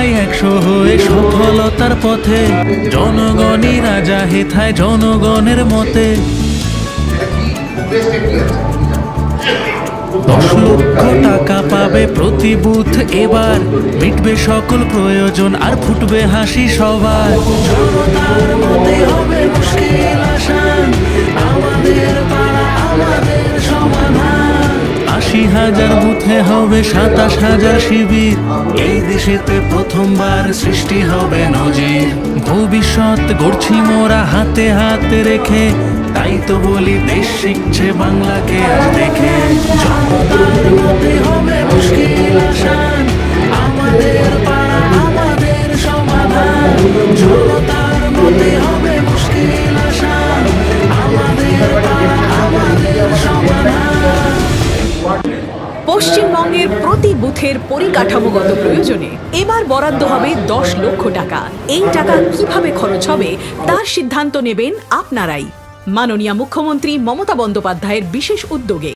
সবাই একশো হয়ে সফলতার পথে, জনগণই রাজা হেথায় জনগণের মতে। 10 লক্ষ টাকা পাবে প্রতি বুথ এবার, মিটবে সকল প্রয়োজন আর ফুটবে হাসি সবার। জনতার মতে হবে মুশকিল আসান, আমাদের পাড়া আমাদের সমাধান। 80,000 বুথে হবে 27,000 শিবির, এই দেশেতে প্রথমবার সৃষ্টি হবে নজির। ভবিষ্যৎ গড়ছি মোরা হাতে হাতে রেখে, তাই তো বলি দেশ শিখছে বাংলাকে আজ দেখে। জনতার মতে হবে মুশকিল আসান, আমাদের পাড়া আমাদের সমাধান। জনতার মতে হবে মুশকিল আসান, আমাদের পাড়া আমাদের সমাধান। পশ্চিমবঙ্গের প্রতি বুথের পরিকাঠামোগত প্রয়োজনে এবার বরাদ্দ হবে 10 লক্ষ টাকা। এই টাকা কিভাবে খরচ হবে তার সিদ্ধান্ত নেবেন আপনারাই। মাননীয় মুখ্যমন্ত্রী মমতা বন্দ্যোপাধ্যায়ের বিশেষ উদ্যোগে